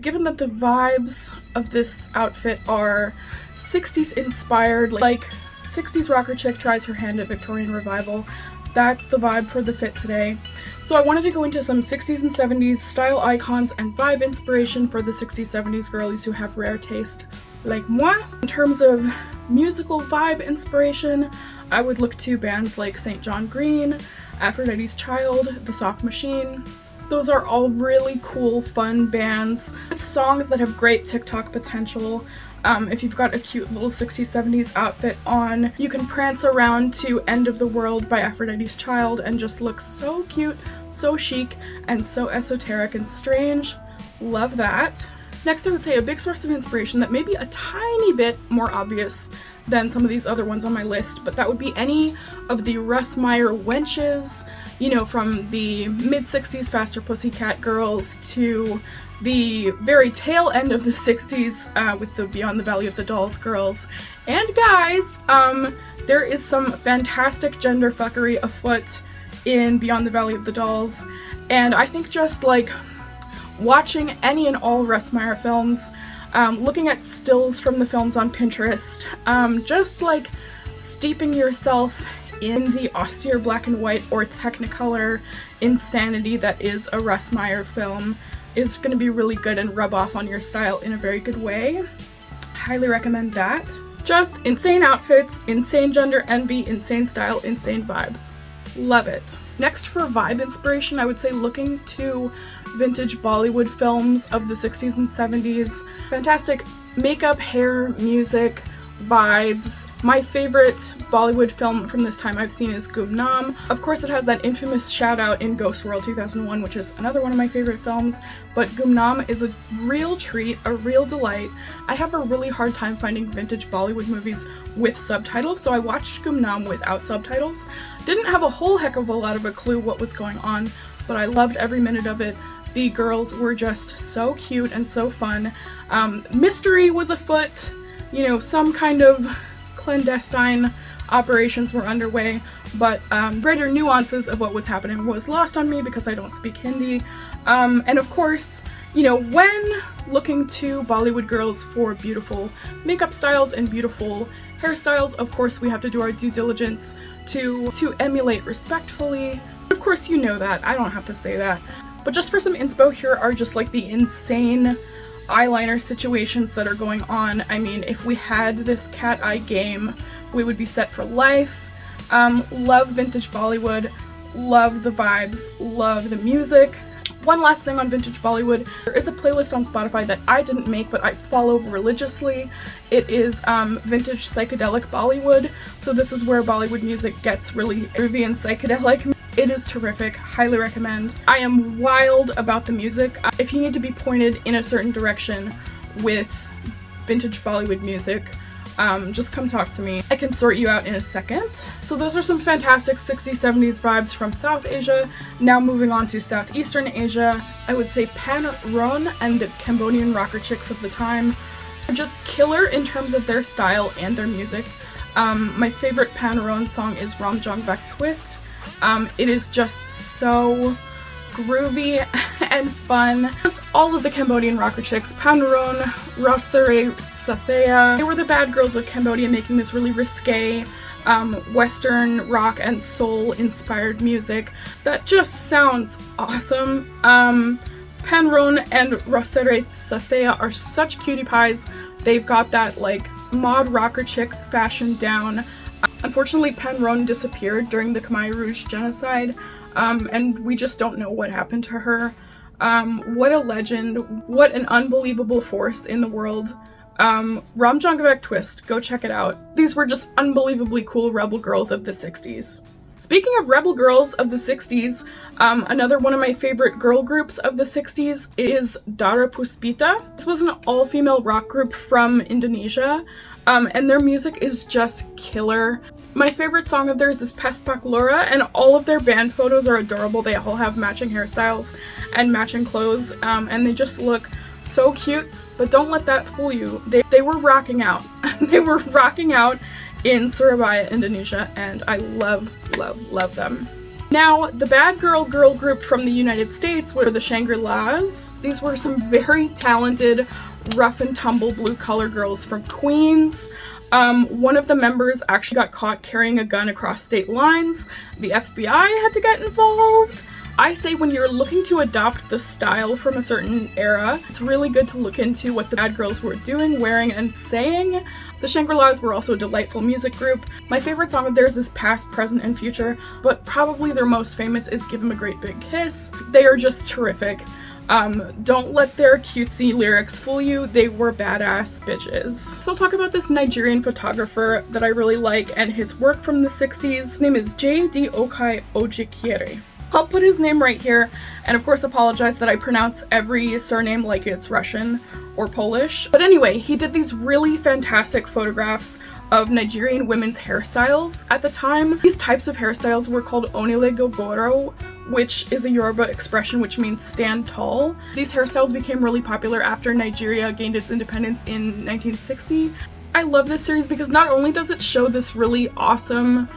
Given that the vibes of this outfit are 60s inspired, like 60s rocker chick tries her hand at Victorian revival, that's the vibe for the fit today. So I wanted to go into some 60s and 70s style icons and vibe inspiration for the 60s, 70s girlies who have rare taste like moi. In terms of musical vibe inspiration, I would look to bands like St. John Green, Aphrodite's Child, The Soft Machine. Those are all really cool, fun bands with songs that have great TikTok potential. If you've got a cute little 60s, 70s outfit on, you can prance around to End of the World by Aphrodite's Child and just look so cute, so chic, and so esoteric and strange. Love that. Next, I would say a big source of inspiration that may be a tiny bit more obvious than some of these other ones on my list, but that would be any of the Russ Meyer wenches, you know, from the mid-60s Faster Pussycat Girls to the very tail end of the 60s with the Beyond the Valley of the Dolls girls and guys. There is some fantastic gender fuckery afoot in Beyond the Valley of the Dolls, and I think just like watching any and all Russ Meyer films, looking at stills from the films on Pinterest, just like steeping yourself in the austere black and white or Technicolor insanity that is a Russ Meyer film is going to be really good and rub off on your style in a very good way. Highly recommend that. Just insane outfits, insane gender envy, insane style, insane vibes. Love it. Next, for vibe inspiration, I would say looking to vintage Bollywood films of the 60s and 70s. Fantastic makeup, hair, music, vibes. My favorite Bollywood film from this time I've seen is Gumnaam. Of course, it has that infamous shout out in Ghost World 2001, which is another one of my favorite films, but Gumnaam is a real treat, a real delight. I have a really hard time finding vintage Bollywood movies with subtitles, so I watched Gumnaam without subtitles. Didn't have a whole heck of a lot of a clue what was going on, but I loved every minute of it. The girls were just so cute and so fun. Mystery was afoot, you know, some kind of clandestine operations were underway, but greater nuances of what was happening was lost on me because I don't speak Hindi. And of course, you know, when looking to Bollywood girls for beautiful makeup styles and beautiful hairstyles, of course we have to do our due diligence to emulate respectfully. Of course you know that, I don't have to say that. But just for some inspo, here are just like the insane eyeliner situations that are going on. I mean, if we had this cat eye game, we would be set for life. Love vintage Bollywood, love the vibes, love the music. One last thing on vintage Bollywood, there is a playlist on Spotify that I didn't make but I follow religiously. It is vintage psychedelic Bollywood, so this is where Bollywood music gets really groovy and psychedelic. It is terrific, highly recommend. I am wild about the music. If you need to be pointed in a certain direction with vintage Bollywood music, just come talk to me. I can sort you out in a second. So those are some fantastic 60s, 70s vibes from South Asia. Now moving on to Southeastern Asia, I would say Pan Ron and the Cambodian rocker chicks of the time are just killer in terms of their style and their music. My favorite Pan Ron song is Ram Jong Back Twist. It is just so groovy and fun. Just all of the Cambodian rocker chicks, Panron, Rosare Sathea, they were the bad girls of Cambodia, making this really risque Western rock and soul inspired music that just sounds awesome. Panron and Rosare Sathea are such cutie pies. They've got that like mod rocker chick fashion down. Unfortunately, Panron disappeared during the Khmer Rouge genocide, and we just don't know what happened to her. What a legend, what an unbelievable force in the world. Ram Jongavek Twist, go check it out. These were just unbelievably cool rebel girls of the 60s. Speaking of rebel girls of the 60s, another one of my favorite girl groups of the 60s is Dara Puspita. This was an all-female rock group from Indonesia, and their music is just killer. My favorite song of theirs is Pespak Lora, and all of their band photos are adorable. They all have matching hairstyles and matching clothes, and they just look so cute, but don't let that fool you. They were rocking out. They were rocking out in Surabaya, Indonesia, and I love, love, love them. Now, the bad girl group from the United States were the Shangri-Las. These were some very talented, rough and tumble blue-collar girls from Queens. One of the members actually got caught carrying a gun across state lines. The FBI had to get involved. I say when you're looking to adopt the style from a certain era, it's really good to look into what the bad girls were doing, wearing, and saying. The Shangri-Las were also a delightful music group. My favorite song of theirs is Past, Present, and Future, but probably their most famous is Give 'Em a Great Big Kiss. They are just terrific. Don't let their cutesy lyrics fool you, they were badass bitches. So I'll talk about this Nigerian photographer that I really like and his work from the 60s. His name is J.D. Okai Ojikere. I'll put his name right here, and of course apologize that I pronounce every surname like it's Russian or Polish. But anyway, he did these really fantastic photographs of Nigerian women's hairstyles. At the time, these types of hairstyles were called onile gogoro, which is a Yoruba expression which means stand tall. These hairstyles became really popular after Nigeria gained its independence in 1960. I love this series because not only does it show this really awesome,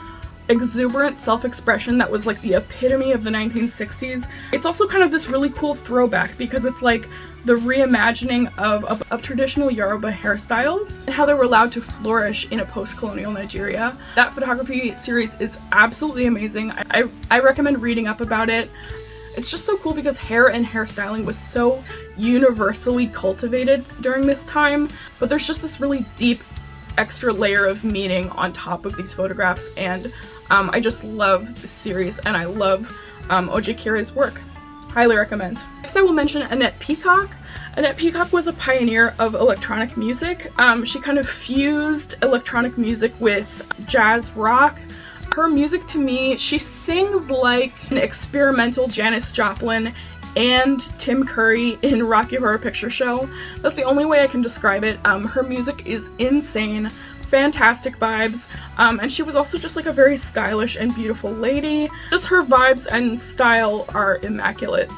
exuberant self-expression that was like the epitome of the 1960s, it's also kind of this really cool throwback because it's like the reimagining of traditional Yoruba hairstyles and how they were allowed to flourish in a post-colonial Nigeria. That photography series is absolutely amazing. I recommend reading up about it. It's just so cool because hair and hairstyling was so universally cultivated during this time, but there's just this really deep extra layer of meaning on top of these photographs, and I just love this series and I love Ojikere's work. Highly recommend. Next I will mention Annette Peacock. Annette Peacock was a pioneer of electronic music. She kind of fused electronic music with jazz rock. Her music, to me, she sings like an experimental Janis Joplin and Tim Curry in Rocky Horror Picture Show. That's the only way I can describe it. Her music is insane, fantastic vibes, and she was also just like a very stylish and beautiful lady. Just her vibes and style are immaculate.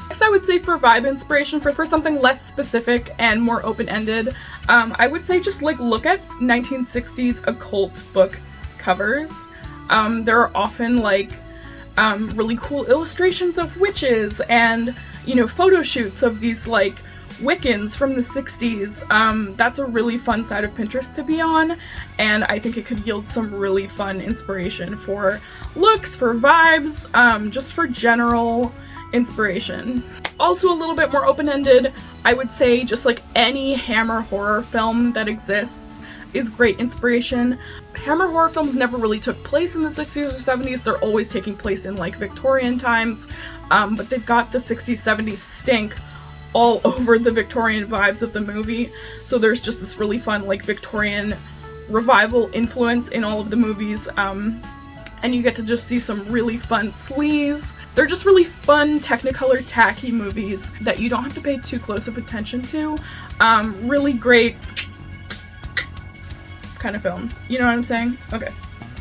Next, I would say for vibe inspiration, for something less specific and more open-ended, I would say just like look at 1960s occult book covers. There are often like really cool illustrations of witches and, you know, photo shoots of these like Wiccans from the 60s. That's a really fun side of Pinterest to be on, and I think it could yield some really fun inspiration for looks, for vibes, just for general inspiration. Also a little bit more open-ended, I would say just like any Hammer horror film that exists is great inspiration. Hammer horror films never really took place in the 60s or 70s, they're always taking place in like Victorian times, but they've got the 60s, 70s stink all over the Victorian vibes of the movie, so there's just this really fun like Victorian revival influence in all of the movies, and you get to just see some really fun sleaze. They're just really fun, technicolor, tacky movies that you don't have to pay too close of attention to. Really great kind of film. You know what I'm saying? Okay.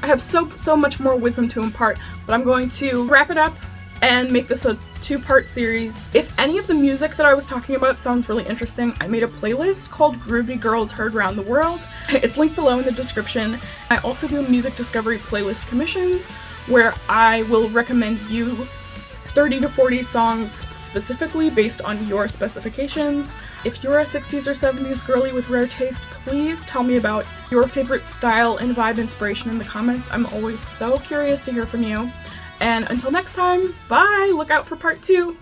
I have so much more wisdom to impart, but I'm going to wrap it up and make this a two-part series. If any of the music that I was talking about sounds really interesting, I made a playlist called Groovy Girls Heard Around the World. It's linked below in the description. I also do music discovery playlist commissions where I will recommend you 30 to 40 songs specifically based on your specifications. If you're a 60s or 70s girly with rare taste, please tell me about your favorite style and vibe inspiration in the comments. I'm always so curious to hear from you. And until next time, bye! Look out for part 2!